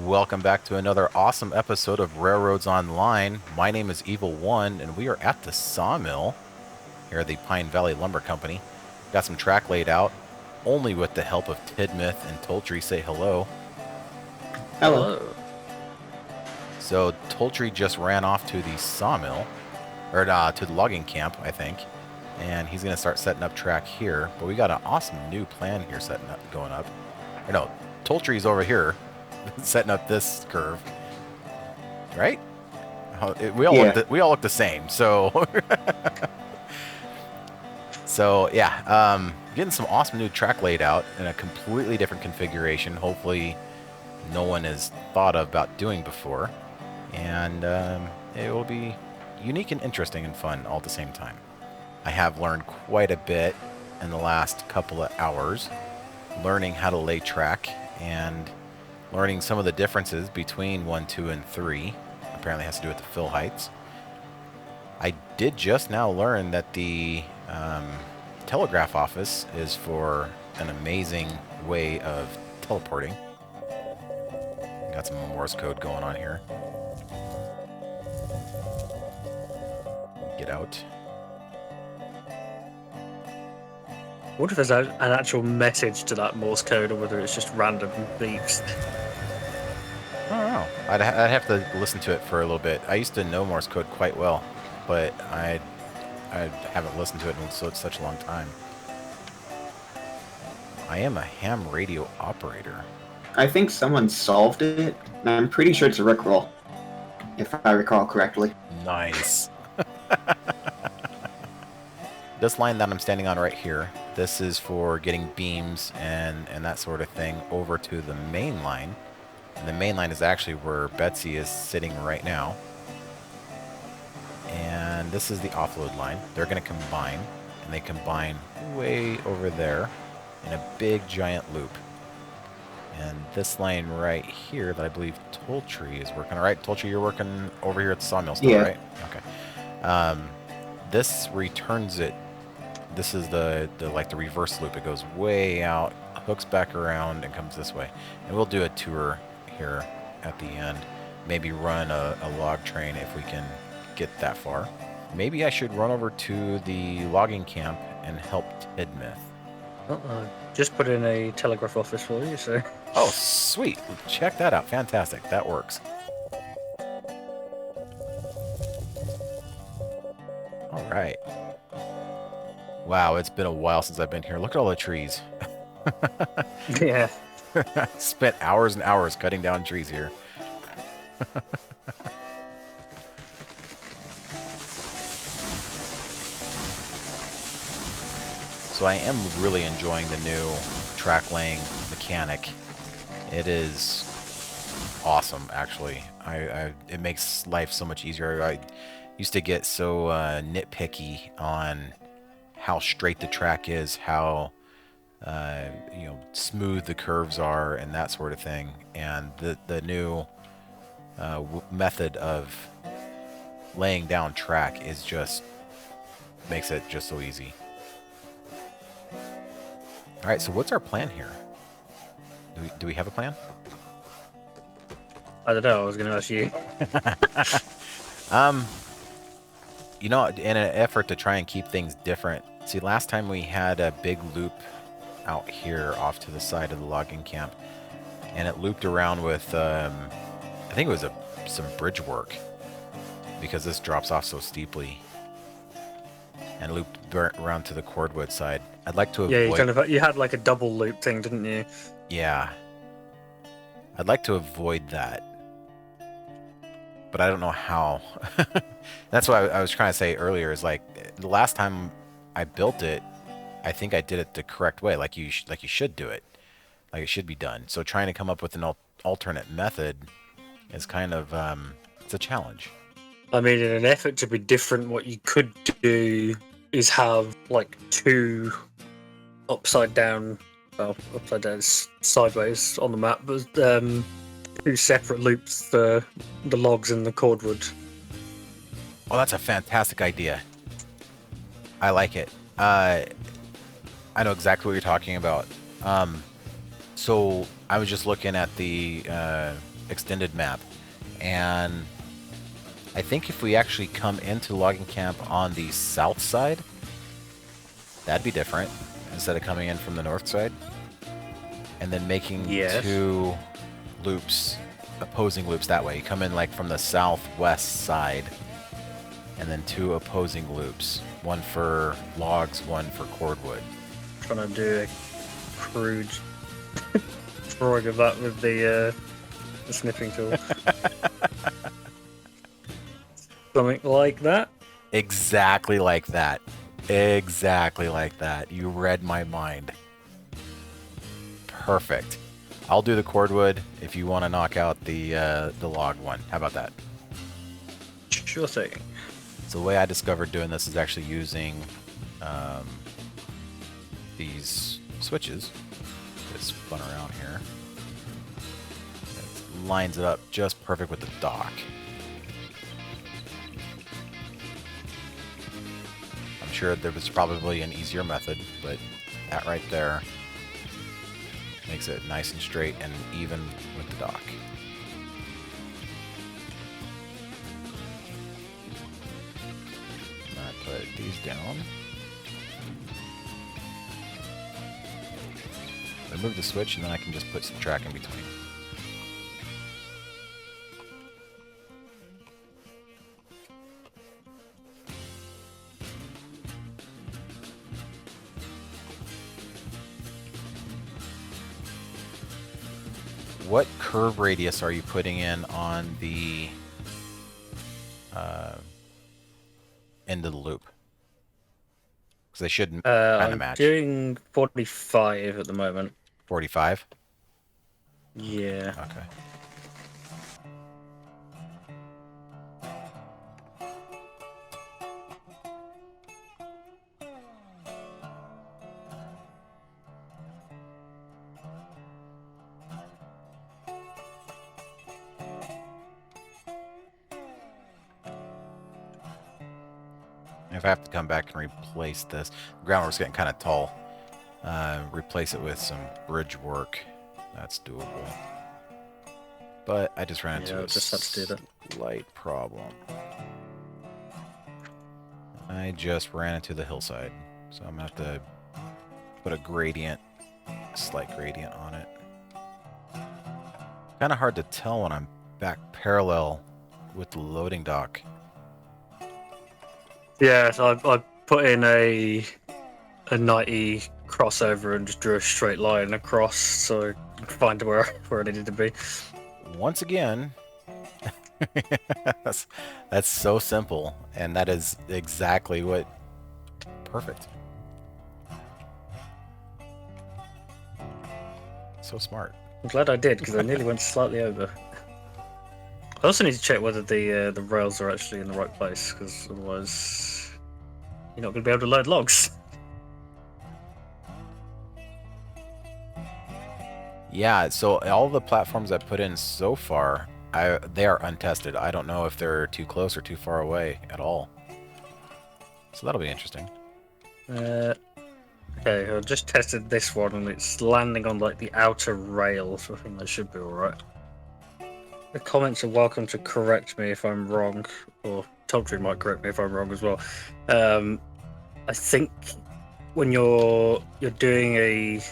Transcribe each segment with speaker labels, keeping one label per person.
Speaker 1: Welcome back to another awesome episode of Railroads Online. My name is Evil One, and we are at the sawmill here at the Pine Valley Lumber Company. Got some track laid out, only with the help of Tidmouth and Tultry. Say hello.
Speaker 2: Hello.
Speaker 3: Hello.
Speaker 1: So Tultry just ran off to the sawmill, or to the logging camp, I think, and he's going to start setting up track here. But we got an awesome new plan here going up. Or no, Tultry's over here. Setting up this curve, right? We all look the same. So, getting some awesome new track laid out in a completely different configuration. Hopefully, no one has thought about doing before, and it will be unique and interesting and fun all at the same time. I have learned quite a bit in the last couple of hours, learning how to lay track and learning some of the differences between 1, 2, and 3. Apparently has to do with the fill heights. I did just now learn that the telegraph office is for an amazing way of teleporting. Got some Morse code going on here. Get out.
Speaker 3: I wonder if there's an actual message to that Morse code or whether it's just random beeps.
Speaker 1: I don't know. I'd have to listen to it for a little bit. I used to know Morse code quite well, but I haven't listened to it in such a long time. I am a ham radio operator.
Speaker 2: I think someone solved it, and I'm pretty sure it's a Rickroll, if I recall correctly.
Speaker 1: Nice. This line that I'm standing on right here, this is for getting beams and that sort of thing over to the main line. And the main line is actually where Betsy is sitting right now. And this is the offload line. They're going to combine, and they combine way over there in a big giant loop. And this line right here that I believe Tultry is working. All right, Tultry, you're working over here at the sawmill still,
Speaker 2: Yeah.
Speaker 1: right? Okay. This returns it. This is the reverse loop. It goes way out, hooks back around, and comes this way. And we'll do a tour here at the end. Maybe run a log train if we can get that far. Maybe I should run over to the logging camp and help Tidmouth.
Speaker 3: Just put in a telegraph office for you, so.
Speaker 1: Oh, sweet. Check that out. Fantastic. That works. All right. Wow, it's been a while since I've been here. Look at all the trees.
Speaker 3: Yeah.
Speaker 1: Spent hours and hours cutting down trees here. So I am really enjoying the new track laying mechanic. It is awesome, actually. It makes life so much easier. I used to get so nitpicky on how straight the track is, how smooth the curves are, and that sort of thing. And the new method of laying down track is makes it just so easy. All right, so what's our plan here? Do we have a plan?
Speaker 3: I don't know, I was going to ask you.
Speaker 1: In an effort to try and keep things different. See, last time we had a big loop out here off to the side of the logging camp, and it looped around with, I think it was some bridge work, because this drops off so steeply, and looped around to the cordwood side. I'd like to avoid...
Speaker 3: Yeah, you had like a double loop thing, didn't you?
Speaker 1: Yeah. I'd like to avoid that, but I don't know how. That's what I was trying to say earlier, is like, the last time I built it, I think I did it the correct way, like you should do it. Like it should be done. So trying to come up with an alternate method is kind of, it's a challenge.
Speaker 3: I mean, in an effort to be different, what you could do is have like two upside down sideways on the map, but two separate loops for the logs and the cordwood.
Speaker 1: Oh, that's a fantastic idea. I like it. I know exactly what you're talking about. So I was just looking at the extended map. And I think if we actually come into logging camp on the south side, that'd be different, instead of coming in from the north side. And then making
Speaker 3: Yes.
Speaker 1: 2 loops, opposing loops that way. You come in like from the southwest side, and then 2 opposing loops. One for logs, one for cordwood.
Speaker 3: Trying to do a crude drawing of that with the snipping tool. Something like that.
Speaker 1: Exactly like that. Exactly like that. You read my mind. Perfect. I'll do the cordwood if you want to knock out the log one. How about that?
Speaker 3: Sure thing.
Speaker 1: So the way I discovered doing this is actually using these switches that spun around here. It lines it up just perfect with the dock. I'm sure there was probably an easier method, but that right there makes it nice and straight and even with the dock. I put these down. Remove the switch, and then I can just put some track in between. What curve radius are you putting in on the end of the loop? Because they should kind of
Speaker 3: I'm
Speaker 1: match.
Speaker 3: doing 45 at the moment.
Speaker 1: 45?
Speaker 3: Yeah.
Speaker 1: Okay. If I have to come back and replace this, the groundwork's getting kind of tall. Replace it with some bridge work. That's doable. But I just ran into
Speaker 3: Yeah,
Speaker 1: a
Speaker 3: I'll just have to do that.
Speaker 1: slight problem. I just ran into the hillside, so I'm gonna have to put a gradient, a slight gradient on it. Kind of hard to tell when I'm back parallel with the loading dock.
Speaker 3: Yeah, so I put in a 90 crossover and just drew a straight line across so I could find where I needed to be.
Speaker 1: Once again, that's so simple, and that is exactly what. Perfect. So smart.
Speaker 3: I'm glad I did because I nearly went slightly over. I also need to check whether the rails are actually in the right place because otherwise you're not going to be able to load logs.
Speaker 1: Yeah, so all the platforms I put in so far, they are untested. I don't know if they're too close or too far away at all. So that'll be interesting.
Speaker 3: Okay, I just tested this one and it's landing on like the outer rail, so I think that should be alright. The comments are welcome to correct me if I'm wrong, or Tultry might correct me if I'm wrong as well. I think when you're doing a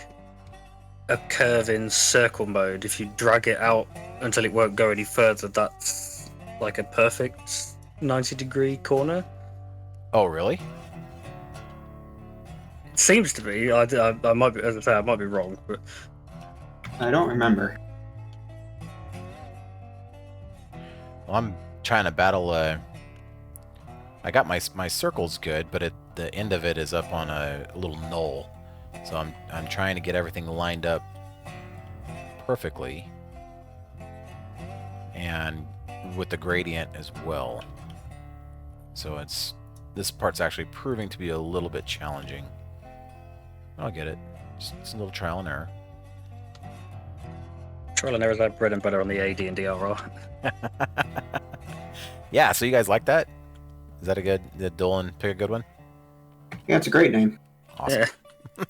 Speaker 3: curve in circle mode, if you drag it out until it won't go any further, that's like a perfect 90-degree corner.
Speaker 1: Oh, really?
Speaker 3: It seems to be. I might be, as I say, I might be wrong, but
Speaker 2: I don't remember.
Speaker 1: Well, I'm trying to battle. I got my circles good, but the end of it is up on a little knoll. So I'm trying to get everything lined up perfectly, and with the gradient as well. So this part's actually proving to be a little bit challenging. I'll get it. It's a little trial and error.
Speaker 3: trial and error is like bread and butter on the AD and DRR.
Speaker 1: Yeah, so you guys like that? Is that a good? Did Dolan pick a good one?
Speaker 2: Yeah, it's a great name.
Speaker 1: Awesome.
Speaker 3: Yeah.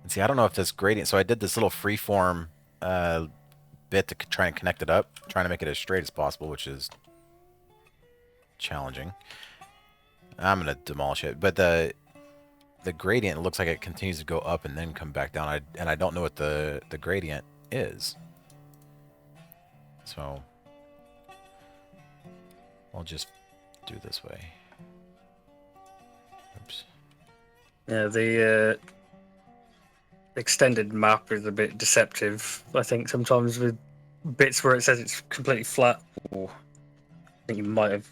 Speaker 1: And See, I don't know if this gradient. So I did this little freeform bit to try and connect it up, trying to make it as straight as possible, which is challenging. I'm gonna demolish it, but the gradient looks like it continues to go up and then come back down. And I don't know what the gradient is. So I'll just do this way. Oops.
Speaker 3: Yeah, the extended map is a bit deceptive. I think sometimes with bits where it says it's completely flat. Or I think you might have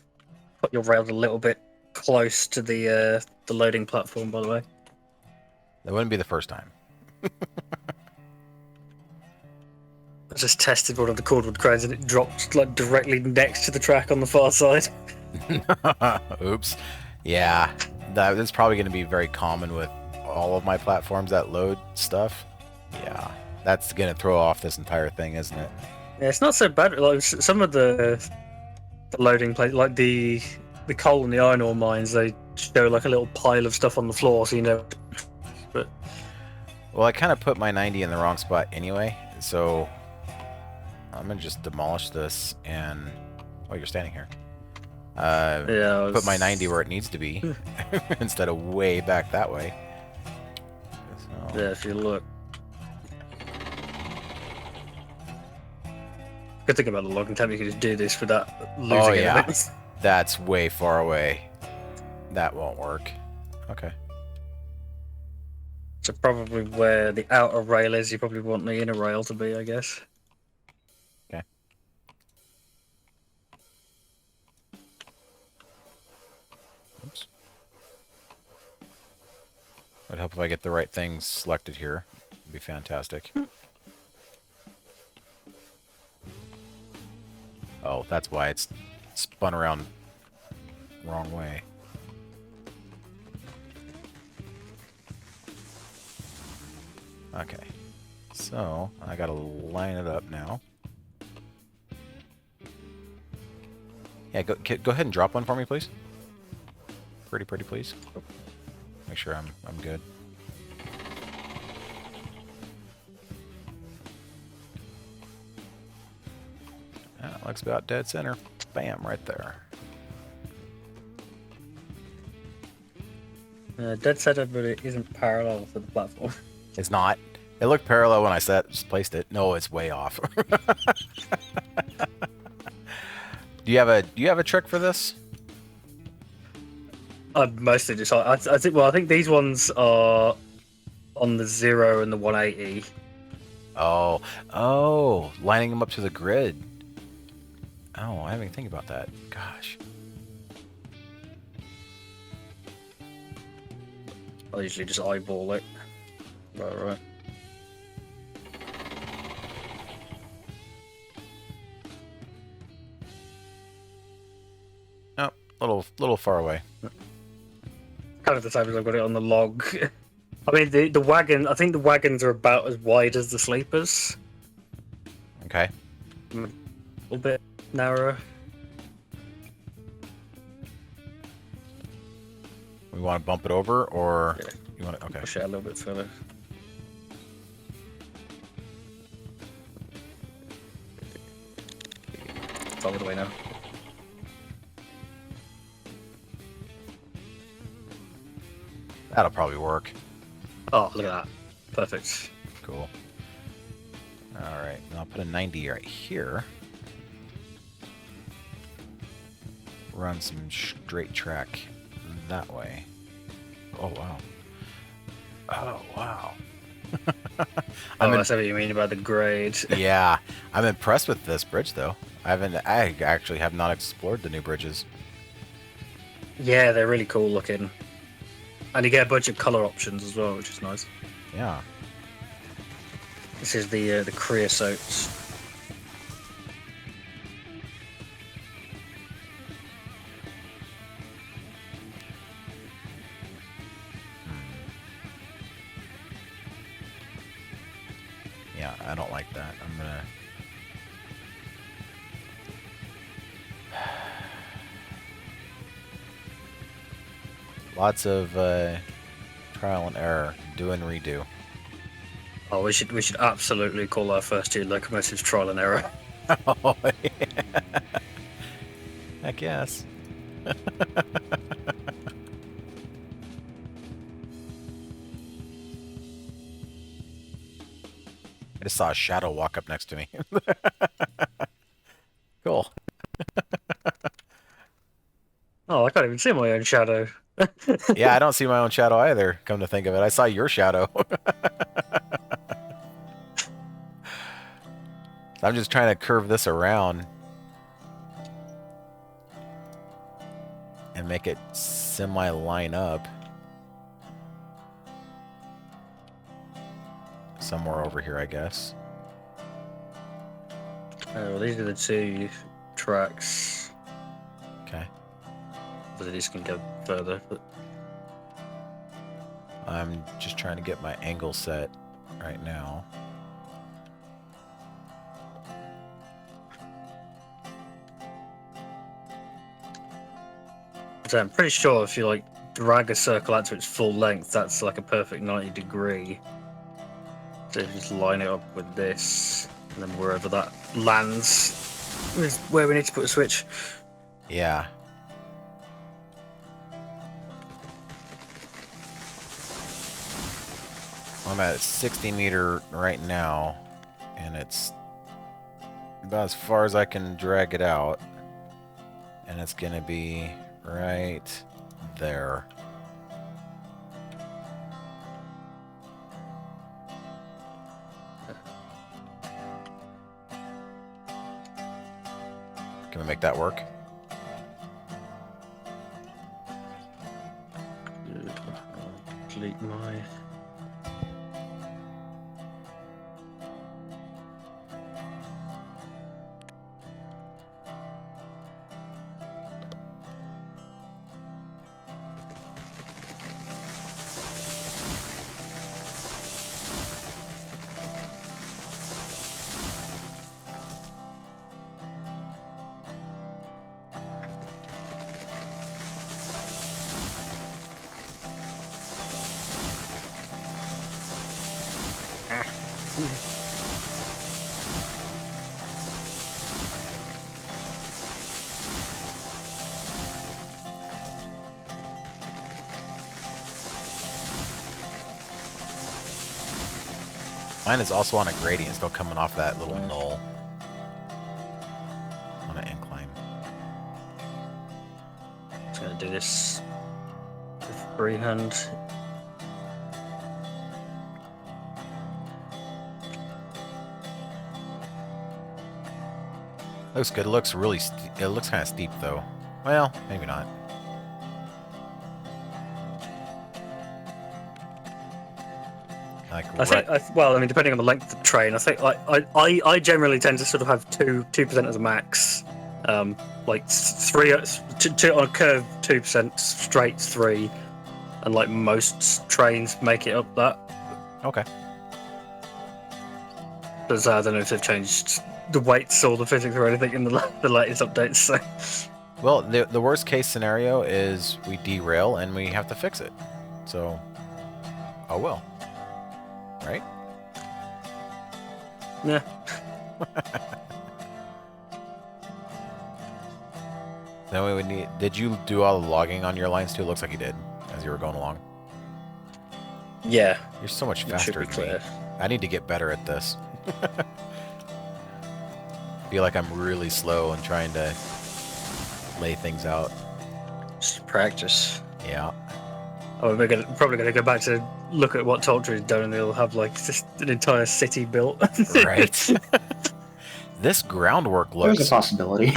Speaker 3: put your rails a little bit close to the loading platform, by the way.
Speaker 1: That wouldn't be the first time.
Speaker 3: I just tested one of the cordwood cranes and it dropped like directly next to the track on the far side.
Speaker 1: Oops. Yeah, that's probably going to be very common with all of my platforms that load stuff. Yeah, that's going to throw off this entire thing, isn't it?
Speaker 3: Yeah, it's not so bad. Like some of the loading places, like the coal and the iron ore mines, they show like a little pile of stuff on the floor, so you know. But
Speaker 1: well, I kind of put my 90 in the wrong spot anyway, so I'm gonna just demolish this and. Oh, you're standing here.
Speaker 3: yeah,
Speaker 1: put my 90 where it needs to be instead of way back that way. So.
Speaker 3: Yeah, if you look. Good thing about the logging tab, you can just do this without losing
Speaker 1: Oh yeah,
Speaker 3: anything.
Speaker 1: that's way far away. That won't work. Okay.
Speaker 3: So probably where the outer rail is, you probably want the inner rail to be, I guess.
Speaker 1: Okay. Oops. Would help if I get the right things selected here. It'd be fantastic. Oh, that's why it's spun around wrong way. Okay. So, I gotta line it up now. Yeah, go ahead and drop one for me, please. Pretty, please. Make sure I'm good. That looks about dead center. Bam, right there.
Speaker 3: Dead center, but it isn't parallel to the platform.
Speaker 1: It's not. It looked parallel when I placed it. No, it's way off. Do you have a trick for this?
Speaker 3: I mostly just I think I think these ones are on the 0 and the 180.
Speaker 1: Oh, lining them up to the grid. Oh, I didn't even think about that. Gosh.
Speaker 3: I usually just eyeball it. Right.
Speaker 1: Oh, little far away.
Speaker 3: Kind of the same as I've got it on the log. I mean, the wagon. I think the wagons are about as wide as the sleepers.
Speaker 1: Okay.
Speaker 3: A little bit narrower.
Speaker 1: We want to bump it over, or
Speaker 3: Yeah.
Speaker 1: you want to? Okay.
Speaker 3: Push it a little bit further. It's all the way now.
Speaker 1: That'll probably work.
Speaker 3: Oh, look at that. Perfect.
Speaker 1: Cool. All right. Now I'll put a 90 right here. Run some straight track that way. Oh wow. Oh wow.
Speaker 3: I see what you mean about the grade.
Speaker 1: Yeah, I'm impressed with this bridge though. I actually have not explored the new bridges.
Speaker 3: Yeah, they're really cool looking. And you get a bunch of colour options as well, which is nice.
Speaker 1: Yeah.
Speaker 3: This is the creosotes.
Speaker 1: Yeah, I don't like that. I'm gonna. Lots of trial and error, do and redo.
Speaker 3: Oh, we should absolutely call our first year locomotives trial and error.
Speaker 1: Oh, yeah. I guess. I just saw a shadow walk up next to me. Cool.
Speaker 3: Oh, I can't even see my own shadow.
Speaker 1: Yeah, I don't see my own shadow either, come to think of it. I saw your shadow. I'm just trying to curve this around and make it semi-line up. Somewhere over here, I guess.
Speaker 3: Well, these are the two tracks.
Speaker 1: Okay.
Speaker 3: But these can go further. But...
Speaker 1: I'm just trying to get my angle set right now.
Speaker 3: So I'm pretty sure if you like drag a circle out to its full length, that's like a perfect 90-degree. So if you just line it up with this, and then wherever that lands is where we need to put a switch.
Speaker 1: Yeah. I'm at 60 meter right now, and it's about as far as I can drag it out. And it's gonna be right there. Can we make that work?
Speaker 3: Delete my...
Speaker 1: Mine is also on a gradient, still coming off that little knoll. On an incline.
Speaker 3: Just gonna do this with freehand.
Speaker 1: Looks good. It looks really. It looks kind of steep though. Well, maybe not. Like
Speaker 3: Well, I mean, depending on the length of the train, I think I generally tend to sort of have 2% as a max. Like three two on a curve, 2% straight 3, and like most trains make it up that.
Speaker 1: Okay.
Speaker 3: But I don't know if they've changed the weights or the physics or anything in the latest updates. So.
Speaker 1: Well, the worst case scenario is we derail and we have to fix it. So, oh well. Right?
Speaker 3: Yeah.
Speaker 1: Then we would need. Did you do all the logging on your lines too? It looks like you did as you were going along.
Speaker 3: Yeah.
Speaker 1: You're so much
Speaker 3: It
Speaker 1: faster
Speaker 3: should be
Speaker 1: than me.
Speaker 3: clear.
Speaker 1: I need to get better at this. Feel like I'm really slow and trying to lay things out.
Speaker 3: Just practice.
Speaker 1: Yeah.
Speaker 3: Oh, we're probably going to go back to look at what Tultry's done, and they'll have like just an entire city built.
Speaker 1: Right. This groundwork
Speaker 2: There's
Speaker 1: looks.
Speaker 2: a possibility.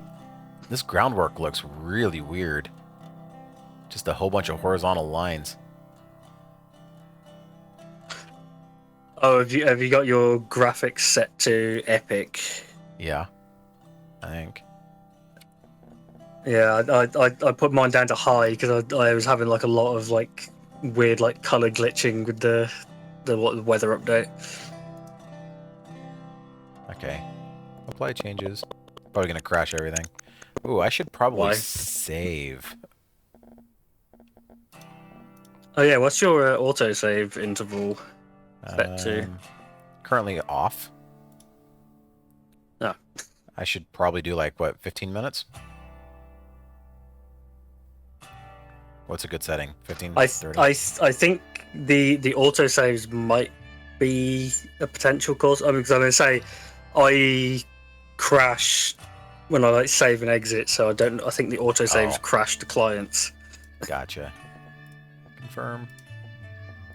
Speaker 1: This groundwork looks really weird. Just a whole bunch of horizontal lines.
Speaker 3: Oh, have you got your graphics set to epic?
Speaker 1: Yeah. I think.
Speaker 3: Yeah, I put mine down to high because I was having like a lot of like weird like color glitching with the weather update.
Speaker 1: Okay. Apply changes. Probably gonna crash everything. Ooh, I should probably
Speaker 3: Why?
Speaker 1: save.
Speaker 3: Oh yeah, what's your autosave interval set to?
Speaker 1: currently off.
Speaker 3: Oh.
Speaker 1: I should probably do like, what, 15 minutes? What's a good setting? 15, 30?
Speaker 3: I think the autosaves might be a potential cause. I mean, because I'm going to say I crash when I like save and exit, so I think the autosaves crash the clients.
Speaker 1: Gotcha. Confirm.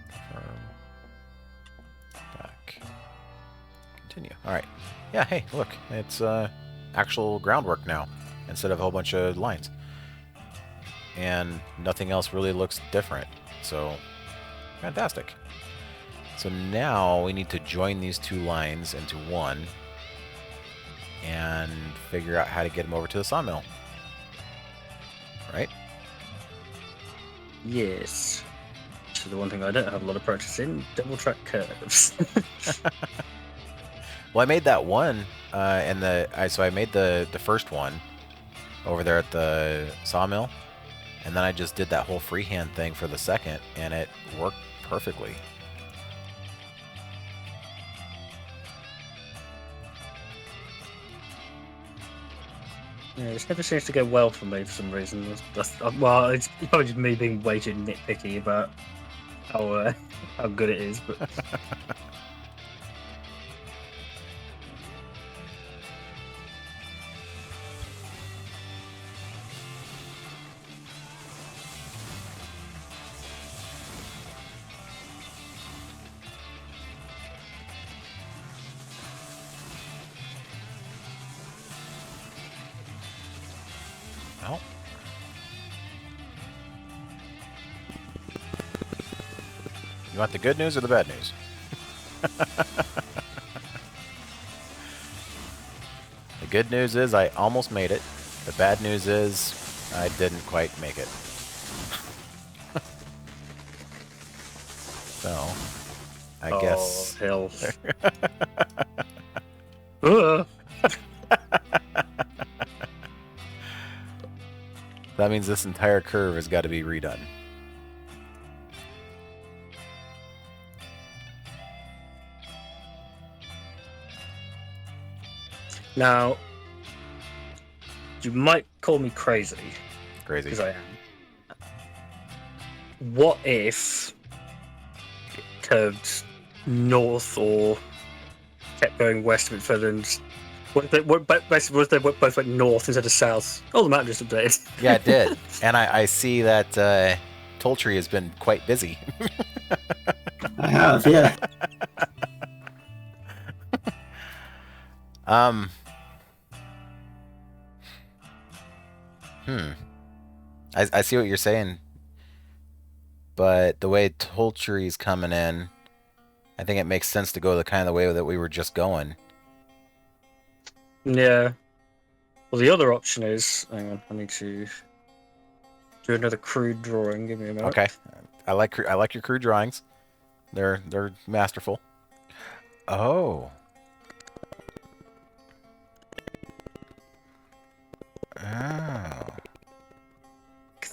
Speaker 1: Confirm. Back. Continue. All right. Yeah, hey, look. It's actual groundwork now instead of a whole bunch of lines. And nothing else really looks different. So, fantastic. So now we need to join these two lines into one and figure out how to get them over to the sawmill. Right?
Speaker 3: Yes. So the one thing I don't have a lot of practice in, double track curves.
Speaker 1: Well, I made that one, so I made the first one over there at the sawmill, and then I just did that whole freehand thing for the second, and it worked perfectly.
Speaker 3: Yeah, this never seems to go well for me for some reason. Well, it's probably just me being way too nitpicky about how good it is, but.
Speaker 1: Well. You want the good news or the bad news? The good news is I almost made it. The bad news is I didn't quite make it. So, I guess...
Speaker 3: Hell.
Speaker 1: That means this entire curve has got to be redone.
Speaker 3: Now, you might call me crazy.
Speaker 1: Crazy.
Speaker 3: Because I am. What if it curved north or kept going west a bit further and basically they both went north instead of south? Oh, the map just updated.
Speaker 1: Yeah, it did. And I see that Tultry has been quite busy.
Speaker 2: I have, yeah.
Speaker 1: I see what you're saying, but the way Tultry's coming in, I think it makes sense to go the kind of the way that we were just going.
Speaker 3: Yeah. Well, the other option is, hang on, I need to do another crude drawing. Give me a minute.
Speaker 1: Okay, I like your crude drawings. They're masterful. Oh. Oh.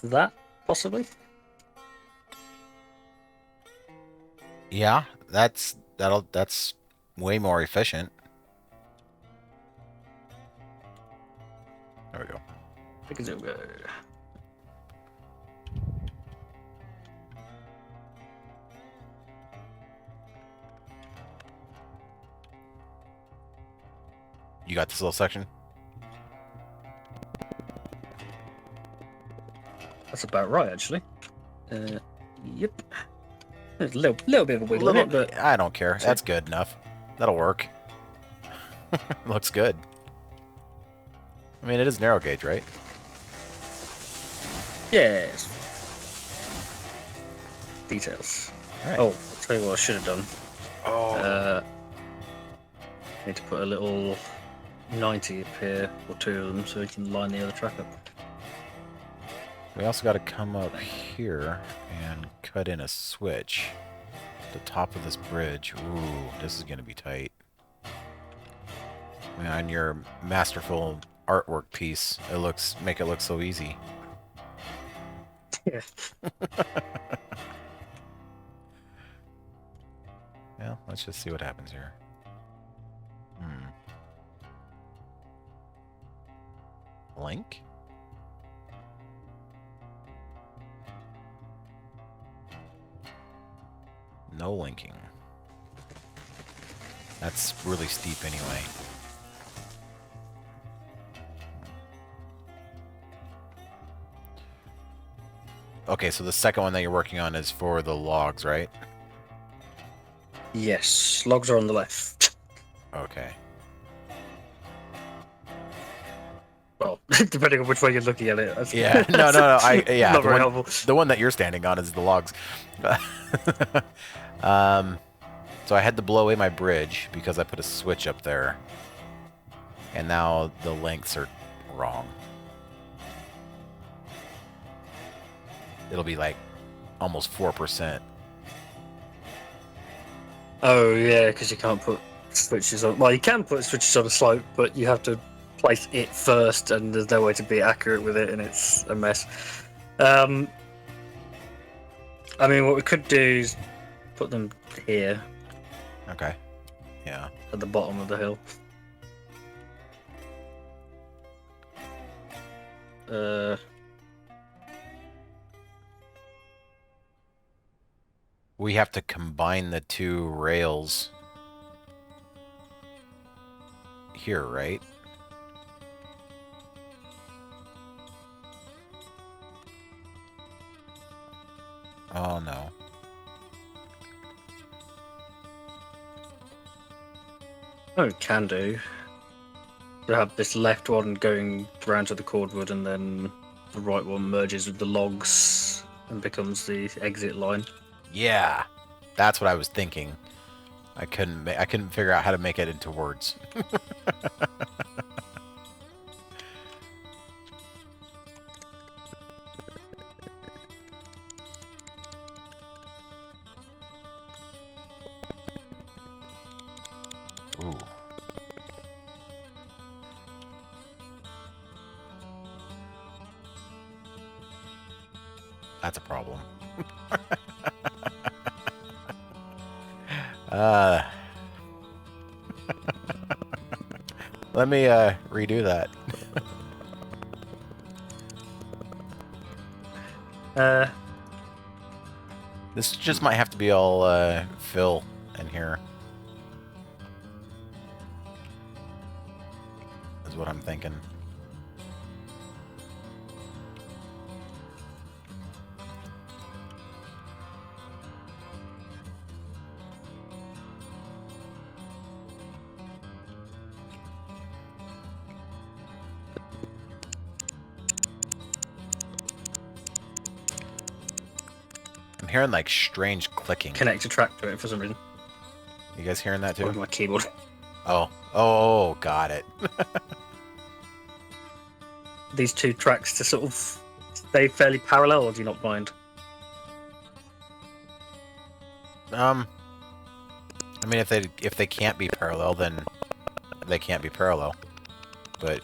Speaker 3: That possibly.
Speaker 1: Yeah, that's way more efficient. There we go.
Speaker 3: Take a zoom.
Speaker 1: You got this little section?
Speaker 3: That's about right, actually. Yep. There's a little bit of a wiggle in it, but
Speaker 1: I don't care. That's good enough. That'll work. Looks good. I mean, it is narrow gauge, right?
Speaker 3: yes. Details.
Speaker 1: Right.
Speaker 3: Oh, I'll tell you what I should have done.
Speaker 1: Oh.
Speaker 3: Need to put a little 90 up here, or two of them, so we can line the other track up.
Speaker 1: We also got to come up here and cut in a switch at the top of this bridge. Ooh, this is going to be tight. I mean, on your masterful artwork piece, make it look so easy.
Speaker 3: Yeah.
Speaker 1: Well, let's just see what happens here. link? No linking. That's really steep anyway. Okay, so the second one that you're working on is for the logs, right?
Speaker 3: Yes, logs are on the left.
Speaker 1: Okay.
Speaker 3: Well, depending on which way you're looking at it.
Speaker 1: Yeah, no. Yeah,
Speaker 3: Not very helpful.
Speaker 1: the one that you're standing on is the logs. So I had to blow away my bridge because I put a switch up there. And now the lengths are wrong. It'll be like almost 4%.
Speaker 3: Oh, yeah, because you can't put switches on. Well, you can put switches on a slope, but you have to place it first, and there's no way to be accurate with it, and it's a mess. I mean, what we could do is put them here.
Speaker 1: Okay. Yeah.
Speaker 3: At the bottom of the hill.
Speaker 1: We have to combine the two rails here, right? Oh, no.
Speaker 3: Oh, can do. To have this left one going round to the cordwood, and then the right one merges with the logs and becomes the exit line.
Speaker 1: Yeah, that's what I was thinking. I couldn't figure out how to make it into words. Ooh. That's a problem. Let me redo that. This just might have to be all fill in here. Is what I'm thinking. I'm hearing like strange clicking.
Speaker 3: Connect a track to it for some reason.
Speaker 1: You guys hearing that too?
Speaker 3: With my keyboard.
Speaker 1: Oh, got it.
Speaker 3: These two tracks to sort of stay fairly parallel, or do you not mind?
Speaker 1: I mean, if they can't be parallel, then they can't be parallel. But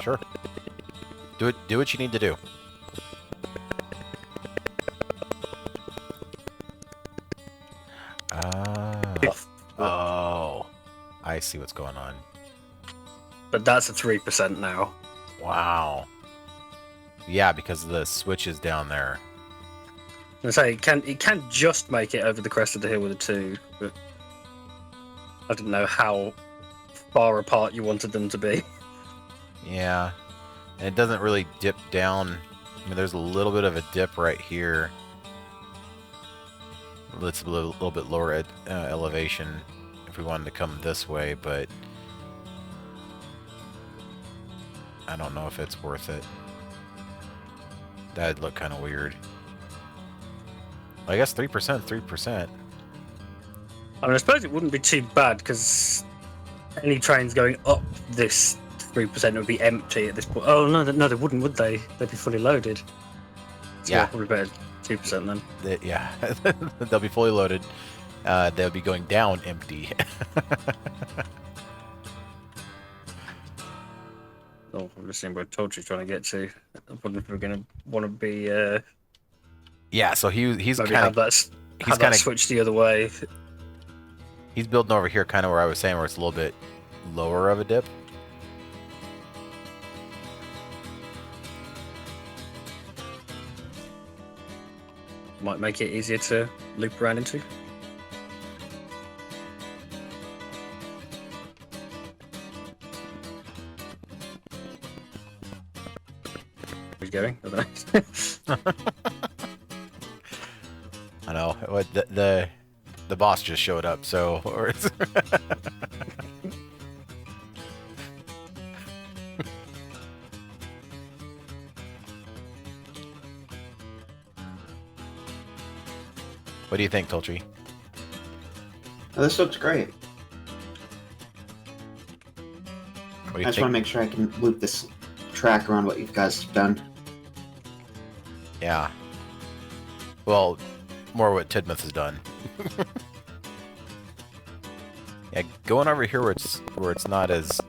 Speaker 1: sure, do what you need to do. Oh, I see what's going on.
Speaker 3: But that's a 3% now.
Speaker 1: Wow. Yeah, because the switch is down there.
Speaker 3: And say it can just make it over the crest of the hill with a 2, but I didn't know how far apart you wanted them to be.
Speaker 1: Yeah, and it doesn't really dip down. I mean, there's a little bit of a dip right here. It's a little bit lower elevation if we wanted to come this way, but I don't know if it's worth it. That'd look kind of weird. I guess 3%, 3%.
Speaker 3: I mean, I suppose it wouldn't be too bad, because any trains going up this 3% would be empty at this point. Oh, no, they wouldn't, would they? They'd be fully loaded. So
Speaker 1: Yeah.
Speaker 3: Probably better 2% then.
Speaker 1: Yeah, they'll be fully loaded. They'll be going down empty.
Speaker 3: Oh, I'm just seeing where Tultry's trying to get to. I wonder if we're going to want to be...
Speaker 1: Yeah, so he's
Speaker 3: maybe
Speaker 1: kind
Speaker 3: have
Speaker 1: of
Speaker 3: that switch the other way.
Speaker 1: he's building over here, kind of where I was saying, where it's a little bit lower of a dip.
Speaker 3: might make it easier to loop around into. Where's he going? I don't know.
Speaker 1: I know. What the boss just showed up, so. What do you think, Tultry?
Speaker 2: Oh, this looks great.
Speaker 1: What do
Speaker 2: I
Speaker 1: you
Speaker 2: just
Speaker 1: think?
Speaker 2: want to make sure I can loop this track around what you guys have done.
Speaker 1: Yeah. Well, more what Tidmouth has done. Yeah, going over here where it's not as.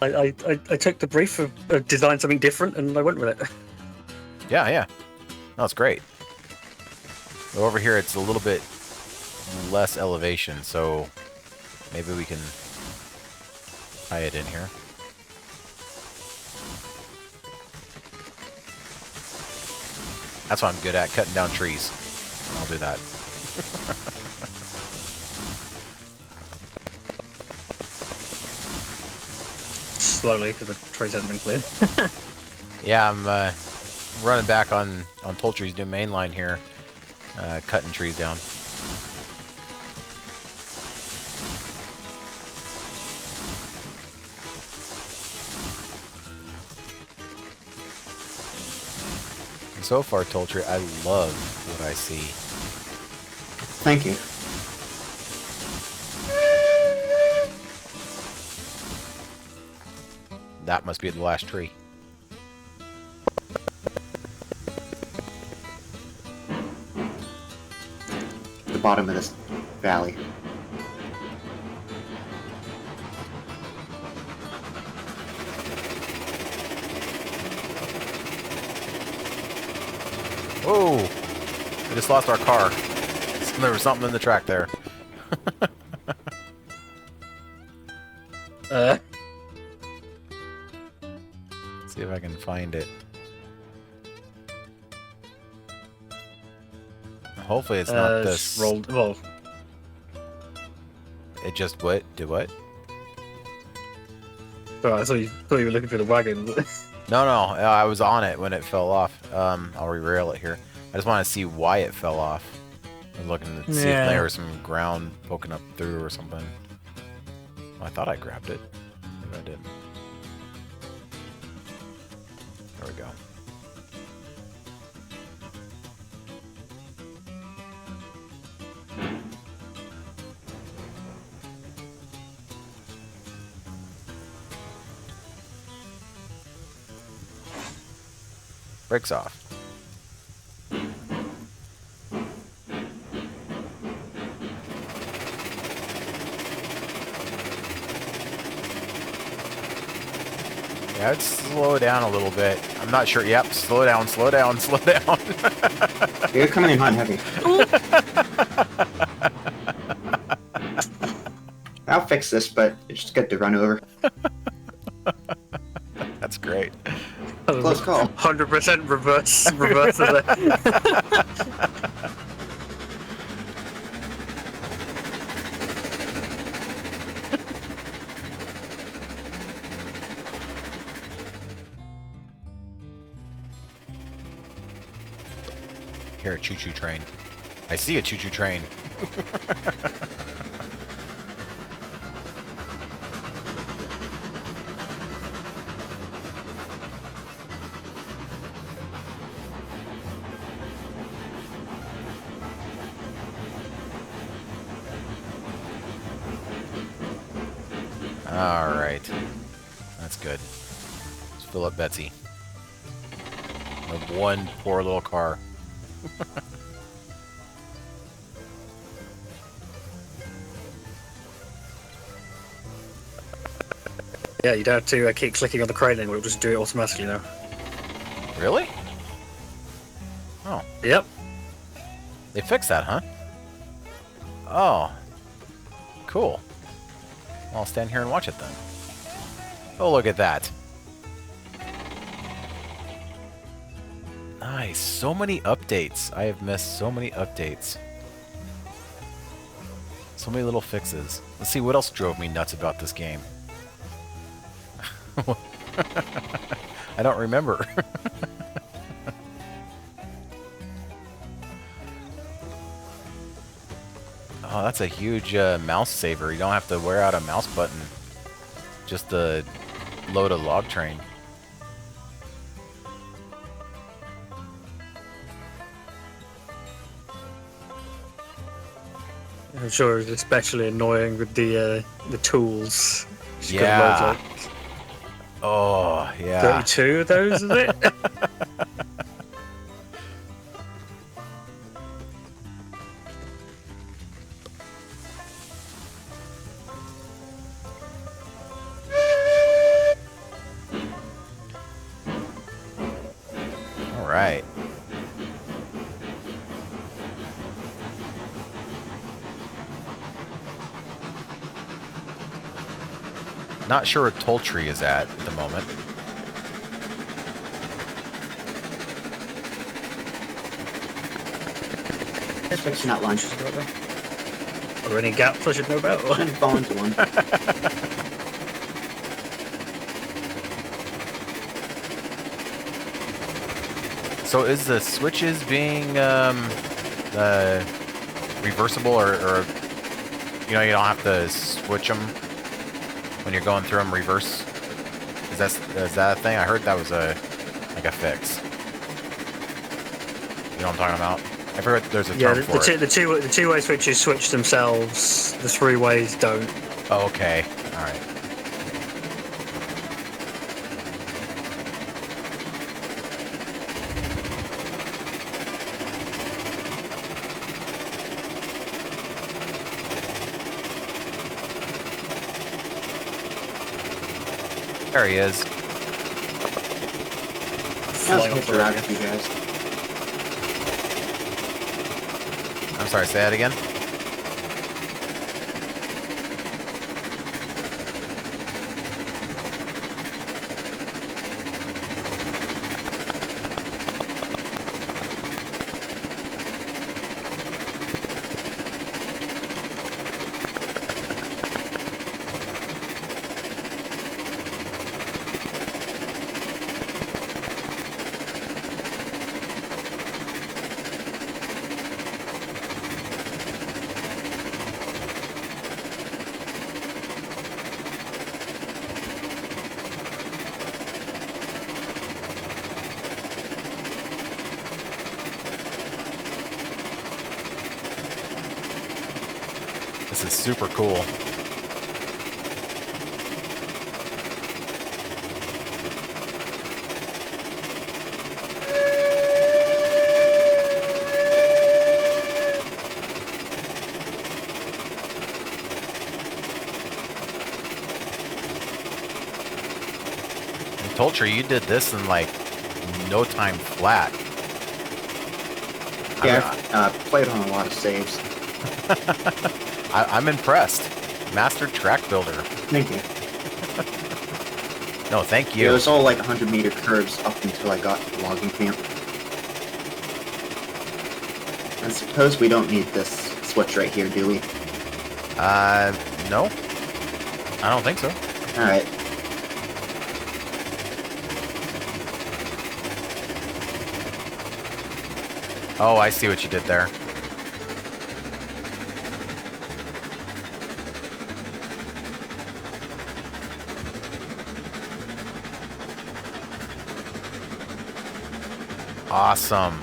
Speaker 3: I took the brief of design something different and I went with it.
Speaker 1: Yeah. No, it's great. Over here, it's a little bit less elevation, so maybe we can tie it in here. That's what I'm good at, cutting down trees. I'll do that.
Speaker 3: Slowly, because the trees haven't been cleared.
Speaker 1: Yeah, I'm running back on Tultry's new main line here, cutting trees down. And so far, Tultry, I love what I see.
Speaker 2: Thank you.
Speaker 1: That must be the last tree.
Speaker 2: The bottom of this valley.
Speaker 1: Whoa! We just lost our car. There was something in the track there. See if I can find it. Hopefully it's not this.
Speaker 3: Rolled. Well,
Speaker 1: It just what? Did what?
Speaker 3: oh, I thought you were looking for the wagon.
Speaker 1: No, I was on it when it fell off. I'll re-rail it here. I just want to see why it fell off. I was looking to see if there was some ground poking up through or something. Well, I thought I grabbed it. Maybe I didn't. There we go. Brakes off. Yeah, let's slow down a little bit. I'm not sure. Yep, slow down.
Speaker 2: You're coming in hot and heavy. I'll fix this, but it's just good to run over.
Speaker 1: That's great.
Speaker 2: Close call.
Speaker 3: 100% reverse of it.
Speaker 1: Here, a choo-choo train. I see a choo-choo train. All right. That's good. Let's fill up Betsy. Of one poor little car.
Speaker 3: Yeah, you don't have to keep clicking on the crane anymore, it'll just do it automatically now.
Speaker 1: Really? Oh,
Speaker 3: Yep.
Speaker 1: they fixed that, huh? Oh. Cool. I'll stand here and watch it then. Oh, look at that. Nice. So many updates. I have missed so many updates. So many little fixes. Let's see what else drove me nuts about this game. I don't remember. Oh, that's a huge mouse saver. You don't have to wear out a mouse button just to load a log train.
Speaker 3: I'm sure it's especially annoying with the tools. Just got
Speaker 1: Yeah.
Speaker 3: loads,
Speaker 1: Oh,
Speaker 3: like,
Speaker 1: yeah.
Speaker 3: 32 of those, is it?
Speaker 1: All right. Not sure where Tultry is at the moment.
Speaker 2: Just fixing out lunch.
Speaker 3: Are there any gaps I should know about?
Speaker 2: I'm gonna fall into one.
Speaker 1: So is the switches being reversible or you know, you don't have to switch them when you're going through them reverse? Is that a thing? I heard that was like a fix. You know what I'm talking about? I forgot there's a term for it.
Speaker 3: The two-way switches switch themselves. The three ways don't.
Speaker 1: Oh, okay. All right. There he is.
Speaker 2: That was a picture out of you guys.
Speaker 1: I'm sorry, say that again? This is super cool. And Tultry, you did this in like no time flat.
Speaker 2: Yeah, I've played on a lot of saves.
Speaker 1: I'm impressed. Master track builder.
Speaker 2: Thank you.
Speaker 1: No, thank
Speaker 2: Yeah,
Speaker 1: you.
Speaker 2: it was all like 100-meter curves up until I got to the logging camp. I suppose we don't need this switch right here, do we?
Speaker 1: No. I don't think so.
Speaker 2: Alright.
Speaker 1: Oh, I see what you did there. Awesome.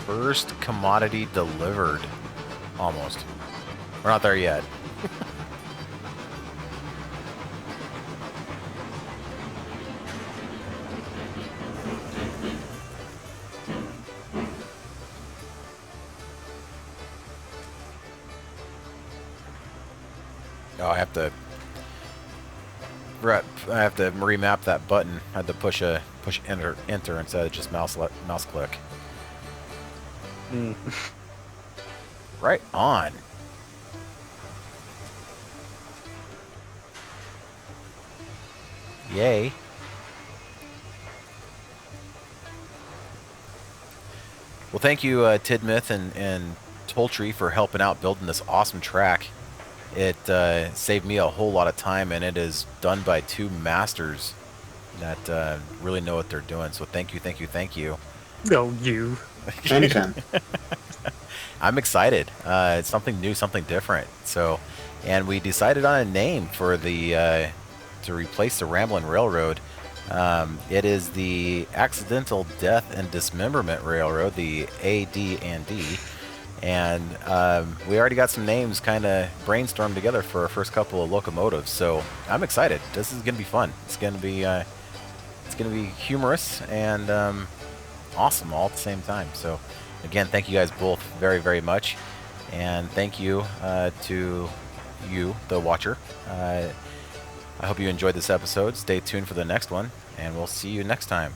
Speaker 1: First commodity delivered. Almost. We're not there yet. Oh, I have to Right, I have to remap that button. I had to push enter instead of just mouse click.
Speaker 3: Mm.
Speaker 1: Right on. Yay. Well, thank you, Tidmouth and Tultry, for helping out building this awesome track. It saved me a whole lot of time, and it is done by two masters that really know what they're doing. So thank you, thank you, thank you.
Speaker 3: No, you.
Speaker 2: Anytime.
Speaker 1: I'm excited. It's something new, something different. So, and we decided on a name for the to replace the Ramblin' Railroad. It is the Accidental Death and Dismemberment Railroad, the AD&D. And we already got some names kind of brainstormed together for our first couple of locomotives. So I'm excited. This is going to be fun. It's going to be humorous and awesome all at the same time. So again, thank you guys both very, very much. And thank you to you, the watcher. I hope you enjoyed this episode. Stay tuned for the next one, and we'll see you next time.